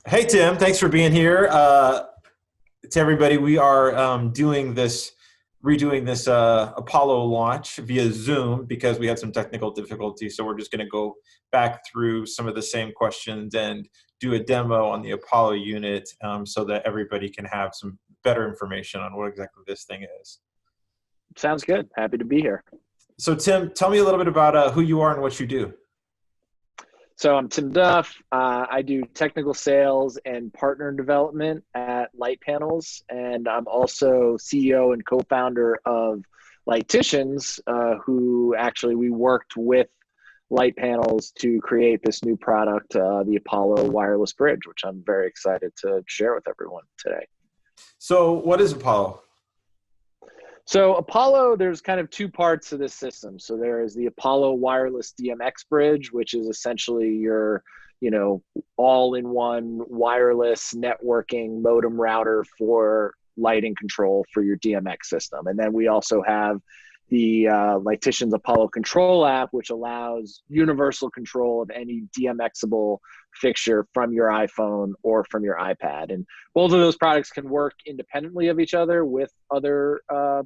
Hey, Tim, thanks for being here. To everybody, we are redoing this Apollo launch via Zoom because we had some technical difficulties. So we're just going to go back through some of the same questions and do a demo on the Apollo unit so that everybody can have some better information on what exactly this thing is. Sounds good. Happy to be here. So, Tim, tell me a little bit about who you are and what you do. So I'm Tim Duff. I do technical sales and partner development at Litepanels, and I'm also CEO and co-founder of Litepanels, who actually we worked with Litepanels to create this new product, the Apollo Wireless Bridge, which I'm very excited to share with everyone today. So, what is Apollo? So Apollo, there's kind of two parts to this system. So there is the Apollo Wireless DMX Bridge, which is essentially your, all-in-one wireless networking modem router for lighting control for your DMX system. And then we also have the Litepanels Apollo Control app, which allows universal control of any DMXable fixture from your iPhone or from your iPad. And both of those products can work independently of each other with other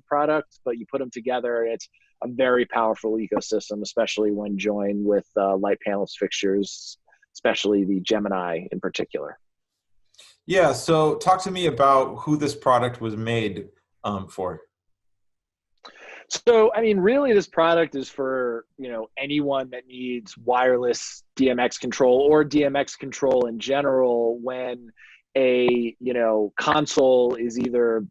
products, but you put them together, it's a very powerful ecosystem, especially when joined with Litepanels fixtures, especially the Gemini in particular. Yeah, so talk to me about who this product was made for. So, I mean, really this product is for, anyone that needs wireless DMX control or DMX control in general when a, console is either,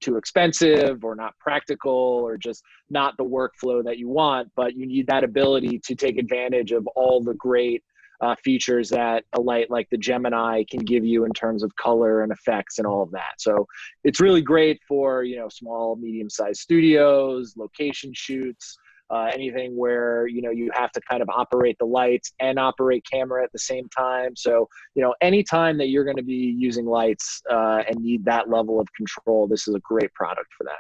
too expensive or not practical or just not the workflow that you want, but you need that ability to take advantage of all the great features that a light like the Gemini can give you in terms of color and effects and all of that. So it's really great for, small, medium-sized studios, location shoots, anything where, you have to kind of operate the lights and operate camera at the same time. So, anytime that you're going to be using lights and need that level of control, this is a great product for that.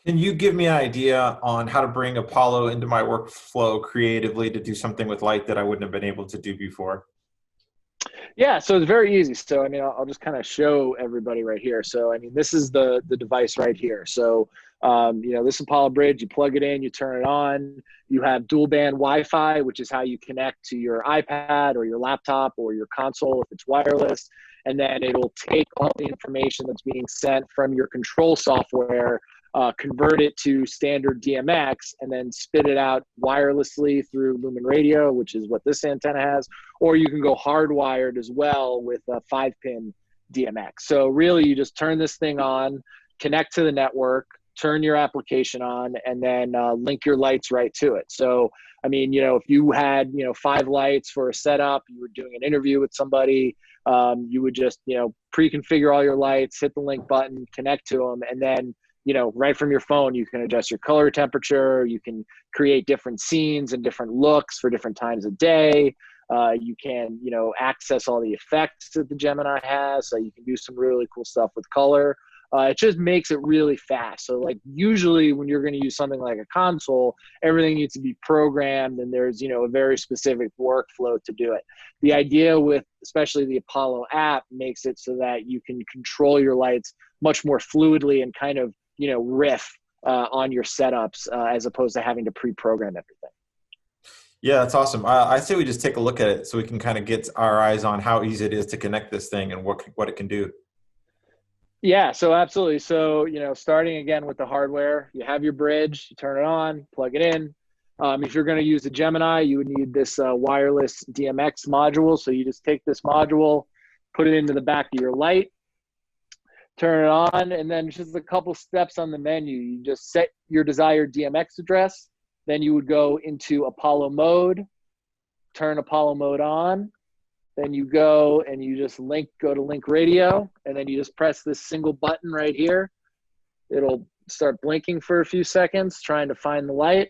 Can you give me an idea on how to bring Apollo into my workflow creatively to do something with light that I wouldn't have been able to do before? Yeah, so it's very easy. So, I mean, I'll just kind of show everybody right here. So, I mean, this is the device right here. So, this Apollo Bridge, you plug it in, you turn it on. You have dual band Wi-Fi, which is how you connect to your iPad or your laptop or your console if it's wireless. And then it'll take all the information that's being sent from your control software, convert it to standard DMX, and then spit it out wirelessly through Lumen Radio, which is what this antenna has. Or you can go hardwired as well with a 5-pin DMX. So really, you just turn this thing on, connect to the network, turn your application on, and then link your lights right to it. So, I mean, if you had, 5 lights for a setup, you were doing an interview with somebody, you would just, pre-configure all your lights, hit the link button, connect to them, and then right from your phone, you can adjust your color temperature. You can create different scenes and different looks for different times of day. You can, access all the effects that the Gemini has. So you can do some really cool stuff with color. It just makes it really fast. So like usually when you're going to use something like a console, everything needs to be programmed and there's, a very specific workflow to do it. The idea with especially the Apollo app makes it so that you can control your lights much more fluidly and kind of, riff on your setups as opposed to having to pre-program everything. Yeah, that's awesome. I say we just take a look at it so we can kind of get our eyes on how easy it is to connect this thing and what it can do. Yeah, so absolutely. So, starting again with the hardware, you have your bridge, you turn it on, plug it in. If you're going to use the Gemini, you would need this wireless DMX module. So you just take this module, put it into the back of your light, turn it on, and then just a couple steps on the menu. You just set your desired DMX address. Then you would go into Apollo mode, turn Apollo mode on. Then you go and you just go to link radio, and then you just press this single button right here. It'll start blinking for a few seconds, trying to find the light.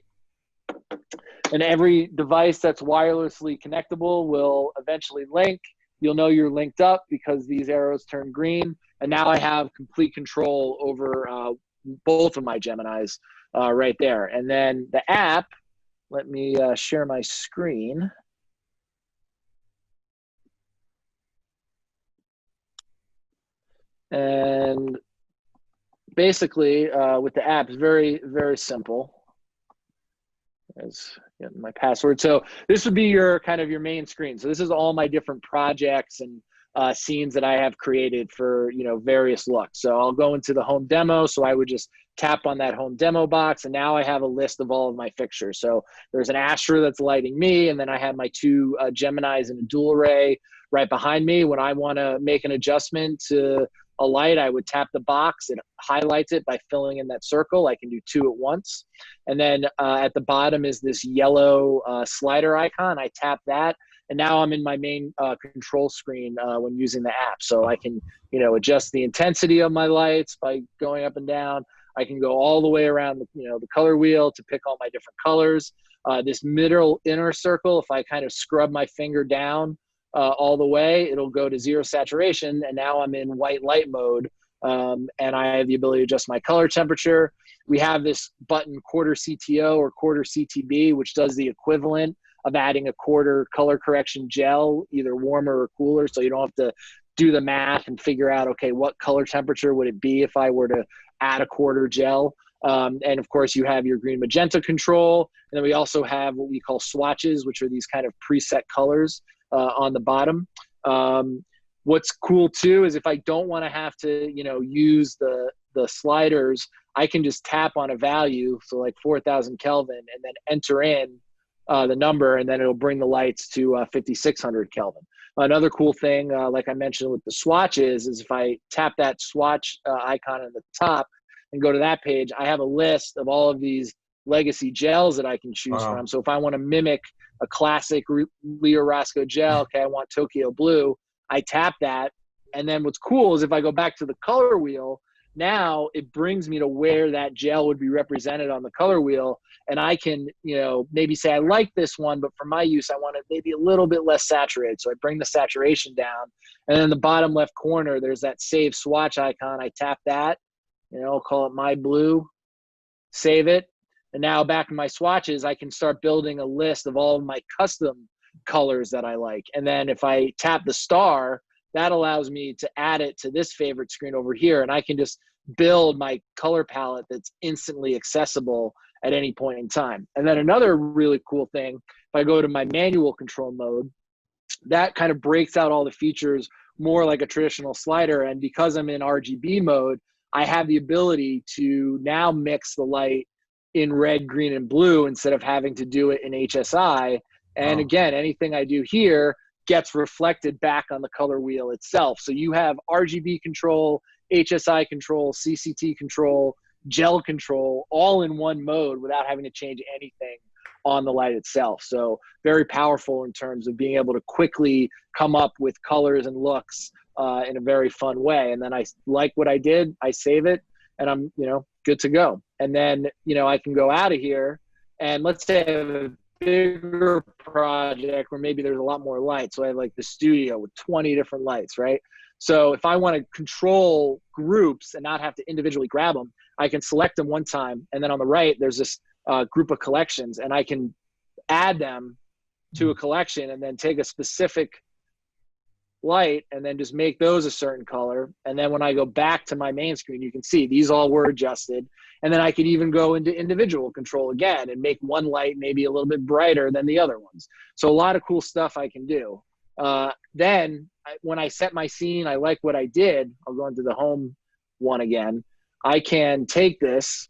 And every device that's wirelessly connectable will eventually link. You'll know you're linked up because these arrows turn green. And now I have complete control over both of my Geminis right there. And then the app, let me share my screen. And basically, with the app, it's very, very simple. As getting my password. So this would be your kind of your main screen. So this is all my different projects and scenes that I have created for, you know, various looks. So I'll go into the home demo. So I would just tap on that home demo box, and now I have a list of all of my fixtures. So there's an Astra that's lighting me, and then I have my two Geminis in a dual array right behind me. When I want to make an adjustment to a light, I would tap the box. It highlights it by filling in that circle. I can do two at once. And then at the bottom is this yellow slider icon. I tap that, and now I'm in my main control screen when using the app. So I can, you know, adjust the intensity of my lights by going up and down. I can go all the way around, you know, the color wheel to pick all my different colors. This middle inner circle, if I kind of scrub my finger down all the way, it'll go to 0 saturation, and now I'm in white light mode, and I have the ability to adjust my color temperature. We have this button quarter CTO or quarter CTB, which does the equivalent of adding a quarter color correction gel, either warmer or cooler, so you don't have to do the math and figure out, okay, what color temperature would it be if I were to add a quarter gel. And of course, you have your green magenta control, and then we also have what we call swatches, which are these kind of preset colors on the bottom. What's cool too is if I don't want to have to, you know, use the sliders, I can just tap on a value, so like 4,000 Kelvin, and then enter in the number, and then it'll bring the lights to 5,600 Kelvin. Another cool thing, like I mentioned with the swatches, is if I tap that swatch icon at the top and go to that page, I have a list of all of these legacy gels that I can choose from. So if I want to mimic a classic Leo Roscoe gel, okay, I want Tokyo Blue, I tap that. And then what's cool is if I go back to the color wheel, now it brings me to where that gel would be represented on the color wheel. And I can, you know, maybe say, I like this one, but for my use, I want it maybe a little bit less saturated. So I bring the saturation down. And then in the bottom left corner, there's that save swatch icon. I tap that, you know, I'll call it my blue, save it. And now back in my swatches, I can start building a list of all of my custom colors that I like. And then if I tap the star, that allows me to add it to this favorite screen over here. And I can just build my color palette that's instantly accessible at any point in time. And then another really cool thing, if I go to my manual control mode, that kind of breaks out all the features more like a traditional slider. And because I'm in RGB mode, I have the ability to now mix the light in red, green, and blue instead of having to do it in HSI. And again, anything I do here gets reflected back on the color wheel itself. So you have RGB control, HSI control, CCT control, gel control, all in one mode without having to change anything on the light itself. So very powerful in terms of being able to quickly come up with colors and looks in a very fun way. And then I like what I did, I save it, and I'm, you know, good to go. And then, you know, I can go out of here, and let's say I have a bigger project where maybe there's a lot more lights. So I have like the studio with 20 different lights, right? So if I want to control groups and not have to individually grab them, I can select them one time. And then on the right, there's this group of collections, and I can add them to a collection and then take a specific light and then just make those a certain color. And then when I go back to my main screen, you can see these all were adjusted. And then I could even go into individual control again and make one light maybe a little bit brighter than the other ones. So a lot of cool stuff I can do. Then when I set my scene, I like what I did. I'll go into the home one again. I can take this,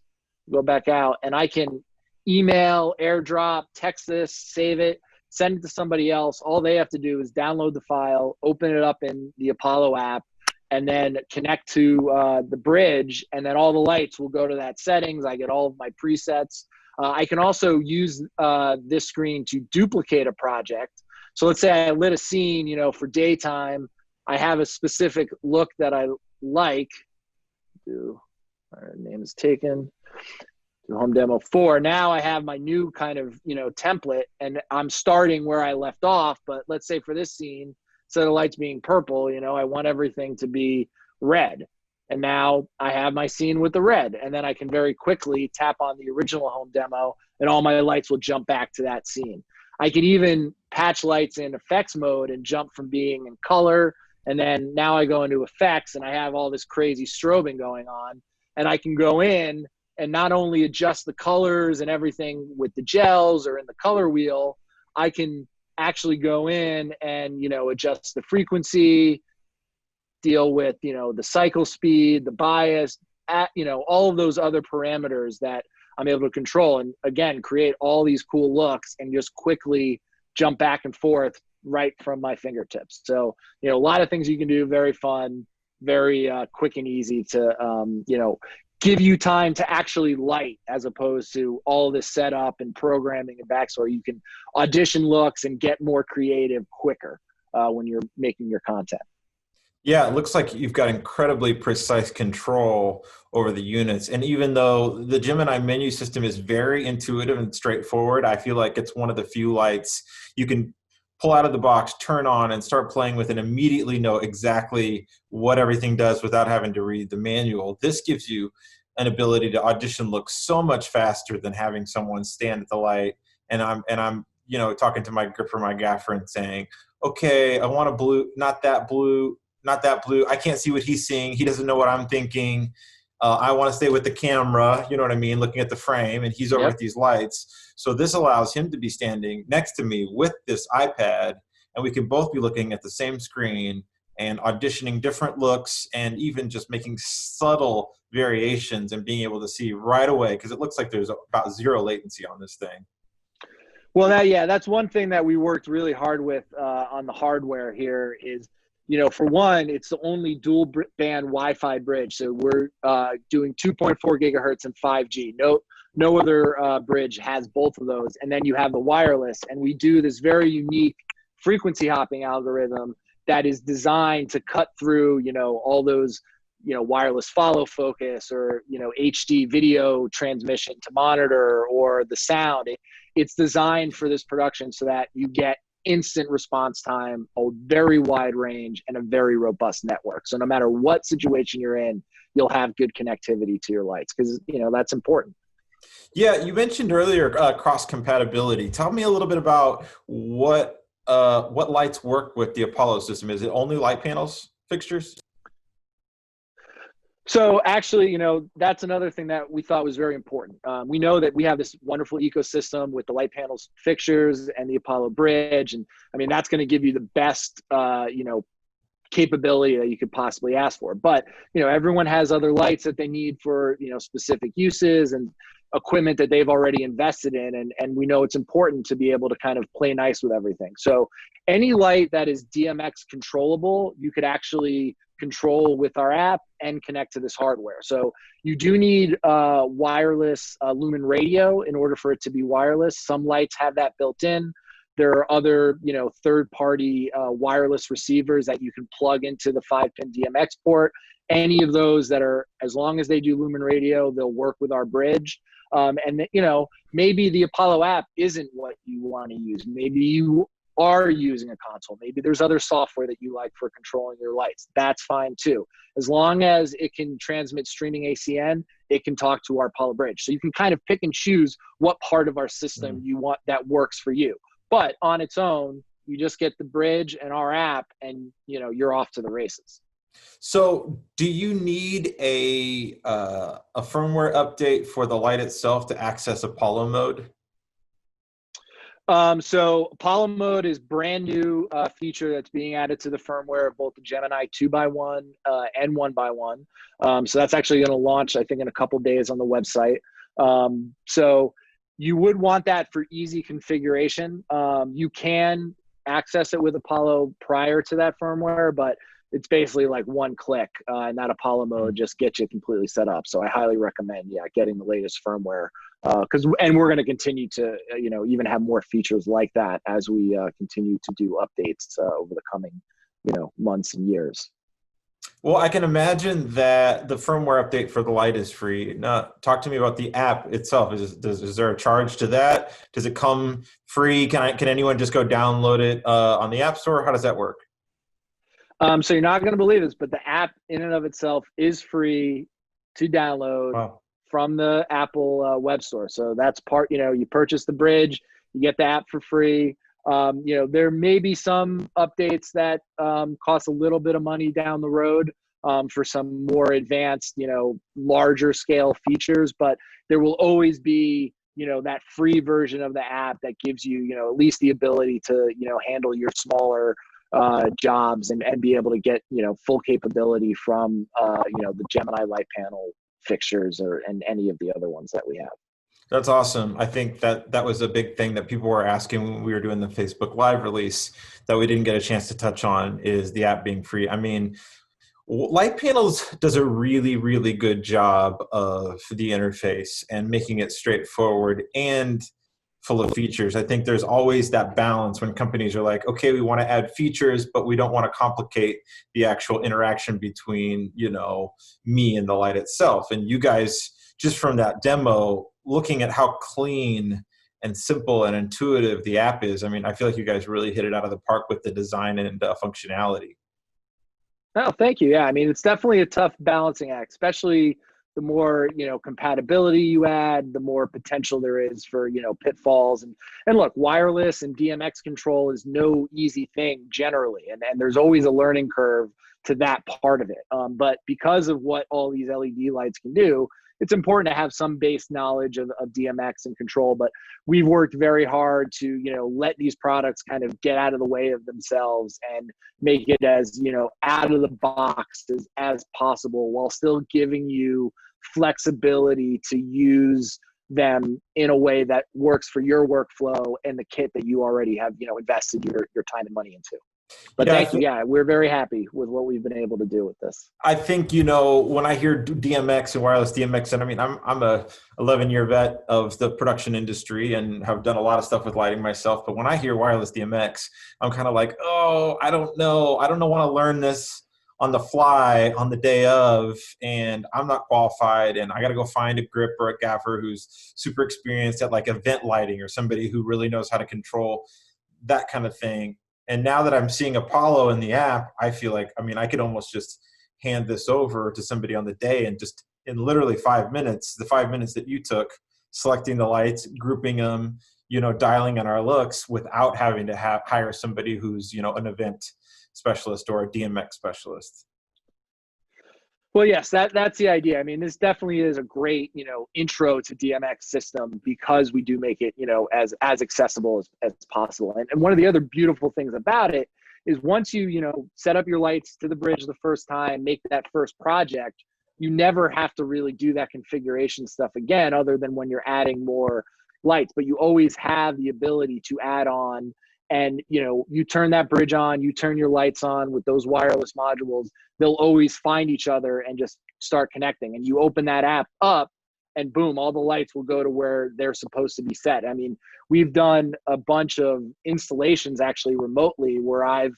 go back out, and I can email, airdrop, text this, save it, send it to somebody else. All they have to do is download the file, open it up in the Apollo app, and then connect to the bridge, and then all the lights will go to that settings. I get all of my presets. I can also use this screen to duplicate a project. So let's say I lit a scene, you know, for daytime. I have a specific look that I like. Our name is taken. Home demo 4. Now I have my new kind of, you know, template, and I'm starting where I left off. But let's say for this scene, instead of lights being purple, you know, I want everything to be red. And now I have my scene with the red, and then I can very quickly tap on the original home demo, and all my lights will jump back to that scene. I could even patch lights in effects mode and jump from being in color And then now I go into effects and I have all this crazy strobing going on, and I can go in and not only adjust the colors and everything with the gels or in the color wheel, I can actually go in and, adjust the frequency, deal with, the cycle speed, the bias, all of those other parameters that I'm able to control, and again, create all these cool looks and just quickly jump back and forth right from my fingertips. So, a lot of things you can do, very fun, very quick and easy to, give you time to actually light, as opposed to all this setup and programming and backstory. You can audition looks and get more creative quicker when you're making your content. Yeah, it looks like you've got incredibly precise control over the units. And even though the Gemini menu system is very intuitive and straightforward, I feel like it's one of the few lights you can pull out of the box, turn on, and start playing with and immediately know exactly what everything does without having to read the manual. This gives you an ability to audition look so much faster than having someone stand at the light. And I'm talking to my gripper, my gaffer, and saying, okay, I want a blue, not that blue, not that blue. I can't see what he's seeing. He doesn't know what I'm thinking. I want to stay with the camera, you know what I mean, looking at the frame, and he's over Yep. at these lights. So this allows him to be standing next to me with this iPad, and we can both be looking at the same screen and auditioning different looks, and even just making subtle variations and being able to see right away, because it looks like there's about zero latency on this thing. Well, that's one thing that we worked really hard with on the hardware here is, for one, it's the only dual band Wi-Fi bridge. So we're doing 2.4 gigahertz and 5G. No other bridge has both of those. And then you have the wireless, and we do this very unique frequency hopping algorithm that is designed to cut through, all those, wireless follow focus or, HD video transmission to monitor or the sound. It's designed for this production so that you get instant response time, a very wide range, and a very robust network. So no matter what situation you're in, you'll have good connectivity to your lights, because that's important. Yeah, you mentioned earlier cross compatibility. Tell me a little bit about what lights work with the Apollo system. Is it only light panels fixtures? So actually, that's another thing that we thought was very important. We know that we have this wonderful ecosystem with the Litepanels fixtures and the Apollo Bridge. And I mean, that's going to give you the best, capability that you could possibly ask for. But, everyone has other lights that they need for, specific uses and equipment that they've already invested in. And we know it's important to be able to kind of play nice with everything. So any light that is DMX controllable, you could actually control with our app and connect to this hardware. So you do need wireless lumen radio in order for it to be wireless. Some lights have that built in. There are other, third-party wireless receivers that you can plug into the 5-pin DMX port. Any of those that are, as long as they do lumen radio, they'll work with our bridge. And maybe the Apollo app isn't what you want to use. Maybe you are using a console. Maybe there's other software that you like for controlling your lights. That's fine too. As long as it can transmit streaming ACN, it can talk to our Apollo Bridge. So you can kind of pick and choose what part of our system you want that works for you. But on its own, you just get the bridge and our app, and you're off to the races. So do you need a firmware update for the light itself to access Apollo mode? So Apollo mode is brand new feature that's being added to the firmware of both the Gemini 2x1 and 1x1. So that's actually going to launch, I think, in a couple days on the website. So you would want that for easy configuration. You can access it with Apollo prior to that firmware, but it's basically like one click, and that Apollo mode just gets you completely set up. So I highly recommend, getting the latest firmware, and we're going to continue to, even have more features like that as we continue to do updates over the coming, months and years. Well, I can imagine that the firmware update for the light is free. Now, talk to me about the app itself. Is there a charge to that? Does it come free? Can anyone just go download it on the App Store? How does that work? So you're not going to believe this, but the app in and of itself is free to download from the Apple web store. So that's part, you purchase the bridge, you get the app for free. There may be some updates that cost a little bit of money down the road for some more advanced, larger scale features, but there will always be, that free version of the app that gives you, at least the ability to, handle your smaller jobs and be able to get, full capability from, the Gemini light panel fixtures and any of the other ones that we have. That's awesome. I think that was a big thing that people were asking when we were doing the Facebook Live release that we didn't get a chance to touch on, is the app being free. I mean, Litepanels does a really, really good job of the interface and making it straightforward and full of features. I think there's always that balance when companies are like, okay, we want to add features, but we don't want to complicate the actual interaction between, me and the light itself. And you guys, just from that demo, looking at how clean and simple and intuitive the app is, I mean, I feel like you guys really hit it out of the park with the design and functionality. Oh, thank you. Yeah, I mean, it's definitely a tough balancing act, especially the more, compatibility you add, the more potential there is for, pitfalls. And look, wireless and DMX control is no easy thing generally. And there's always a learning curve to that part of it. But because of what all these LED lights can do, it's important to have some base knowledge of DMX and control. But we've worked very hard to, let these products kind of get out of the way of themselves and make it as, out of the box as possible, while still giving you flexibility to use them in a way that works for your workflow and the kit that you already have, invested your time and money into. But Yeah, thank you. Yeah, we're very happy with what we've been able to do with this. I think, when I hear DMX and wireless DMX, and I mean, I'm a 11-year vet of the production industry and have done a lot of stuff with lighting myself. But when I hear wireless DMX, I'm kind of like, oh, I don't know. I don't want to learn this on the fly on the day of, and I'm not qualified, and I got to go find a grip or a gaffer who's super experienced at like event lighting, or somebody who really knows how to control that kind of thing. And now that I'm seeing Apollo in the app, I feel like, I mean, I could almost just hand this over to somebody on the day, and just in literally 5 minutes, the 5 minutes that you took selecting the lights, grouping them, dialing in our looks without having to hire somebody who's, an event specialist or a DMX specialist. Well, yes, that's the idea. I mean, this definitely is a great, intro to DMX system, because we do make it, as accessible as possible. And one of the other beautiful things about it is, once you, set up your lights to the bridge the first time, make that first project, you never have to really do that configuration stuff again, other than when you're adding more lights. But you always have the ability to add on, and you turn that bridge on, you turn your lights on with those wireless modules, they'll always find each other and just start connecting. And you open that app up, and boom, all the lights will go to where they're supposed to be set. I mean, we've done a bunch of installations actually remotely, where I've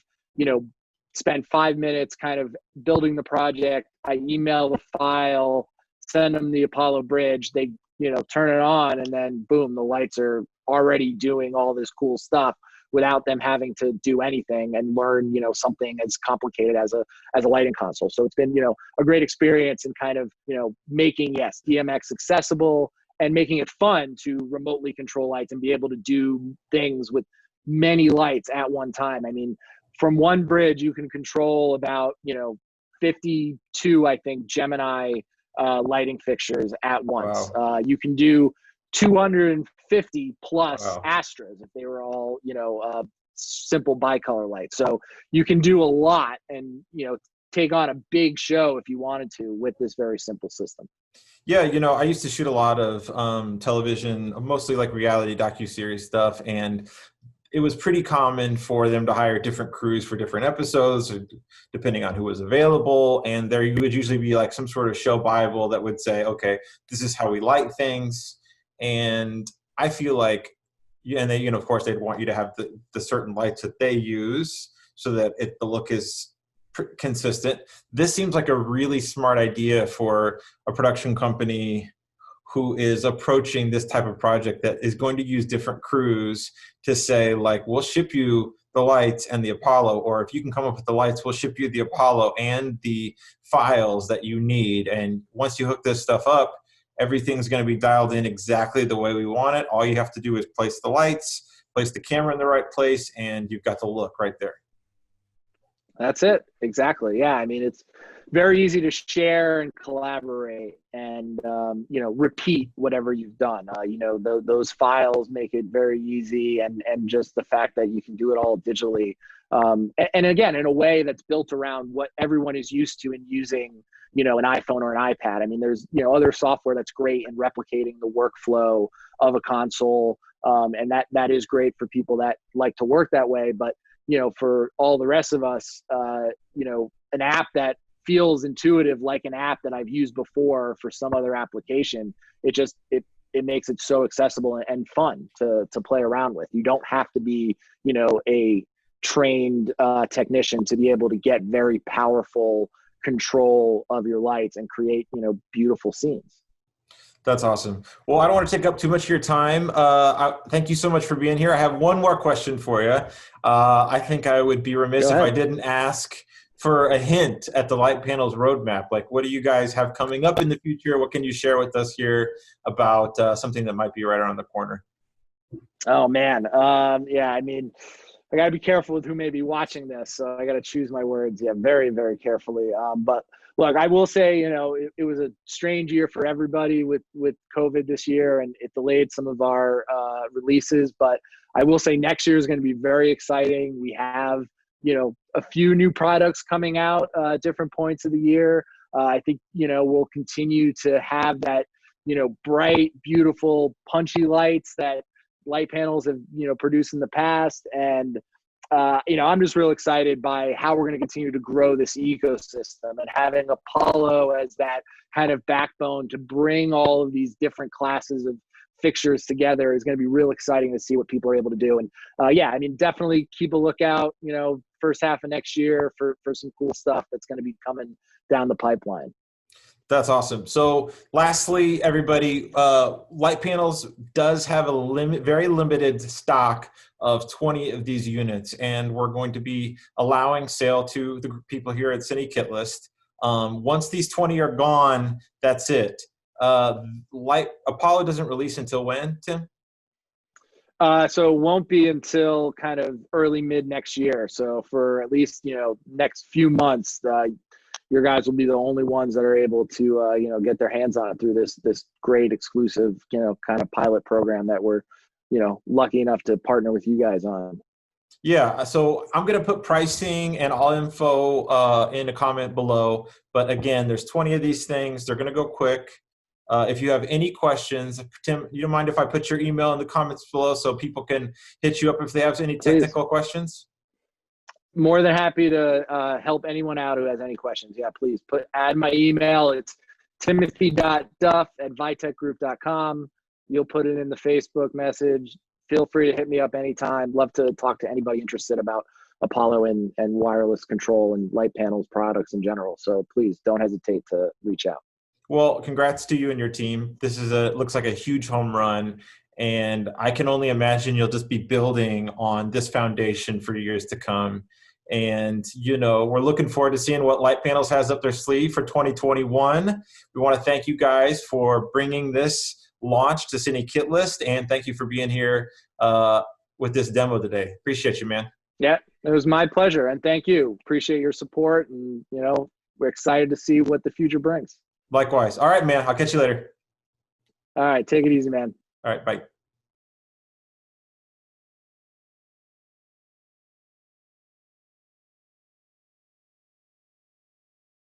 spent 5 minutes kind of building the project. I email the file, send them the Apollo bridge, they turn it on, and then boom, the lights are already doing all this cool stuff without them having to do anything and learn, something as complicated as a lighting console. So it's been, a great experience in kind of, making, yes, DMX accessible and making it fun to remotely control lights and be able to do things with many lights at one time. I mean, from one bridge, you can control about, 52, I think, Gemini lighting fixtures at once. Wow. You can do 250 plus Wow. Astras if they were all, simple bicolor lights. So you can do a lot and, take on a big show if you wanted to with this very simple system. Yeah, I used to shoot a lot of television, mostly like reality docuseries stuff, and it was pretty common for them to hire different crews for different episodes, depending on who was available. And there would usually be like some sort of show Bible that would say, okay, this is how we light things. And I feel like, and they, of course, they'd want you to have the certain lights that they use so that the look is consistent. This seems like a really smart idea for a production company who is approaching this type of project that is going to use different crews, to say, like, we'll ship you the lights and the Apollo, or if you can come up with the lights, we'll ship you the Apollo and the files that you need. And once you hook this stuff up, everything's going to be dialed in exactly the way we want it. All you have to do is place the lights, place the camera in the right place, and you've got the look right there. That's it. Exactly. Yeah. I mean, it's very easy to share and collaborate and, repeat whatever you've done. Those files make it very easy. And just the fact that you can do it all digitally. And again, in a way that's built around what everyone is used to in using, an iPhone or an iPad. I mean, there's, other software that's great in replicating the workflow of a console. And that is great for people that like to work that way. But for all the rest of us, an app that feels intuitive like an app that I've used before for some other application, it makes it so accessible and fun to play around with. You don't have to be, a trained technician to be able to get very powerful control of your lights and create, beautiful scenes. That's awesome. Well, I don't want to take up too much of your time. Thank you so much for being here. I have one more question for you. I think I would be remiss if I didn't ask for a hint at the Litepanels roadmap. Like, what do you guys have coming up in the future? What can you share with us here about something that might be right around the corner? Oh, man. Yeah, I mean, I got to be careful with who may be watching this. So I got to choose my words, very, very carefully. But look, I will say, it was a strange year for everybody with COVID this year, and it delayed some of our releases. But I will say next year is going to be very exciting. We have, a few new products coming out at different points of the year. I think, we'll continue to have that, bright, beautiful, punchy lights that Litepanels have, produced in the past. And I'm just real excited by how we're going to continue to grow this ecosystem, and having Apollo as that kind of backbone to bring all of these different classes of fixtures together is going to be real exciting to see what people are able to do. And definitely keep a lookout, first half of next year for some cool stuff that's going to be coming down the pipeline. That's awesome. So lastly, everybody, Litepanels does have a very limited stock of 20 of these units, and we're going to be allowing sale to the people here at Cine Kit List. Once these 20 are gone, that's it. Apollo doesn't release until when, Tim? So it won't be until kind of early mid next year. So for at least, next few months, your guys will be the only ones that are able to, get their hands on it through this great exclusive, kind of pilot program that we're, lucky enough to partner with you guys on. Yeah, so I'm going to put pricing and all info in a comment below. But again, there's 20 of these things. They're going to go quick. If you have any questions, Tim, you don't mind if I put your email in the comments below so people can hit you up if they have any technical questions? More than happy to help anyone out who has any questions. Yeah, please add my email. It's timothy.duff@vitechgroup.com. You'll put it in the Facebook message. Feel free to hit me up anytime. Love to talk to anybody interested about Apollo and wireless control and Litepanels products in general. So please don't hesitate to reach out. Well, congrats to you and your team. This is looks like a huge home run, and I can only imagine you'll just be building on this foundation for years to come. And, we're looking forward to seeing what Litepanels has up their sleeve for 2021. We want to thank you guys for bringing this launch to Cine Kit List, and thank you for being here with this demo today. Appreciate you, man. Yeah, it was my pleasure, and thank you. Appreciate your support, and, we're excited to see what the future brings. Likewise. All right, man. I'll catch you later. All right. Take it easy, man. All right. Bye.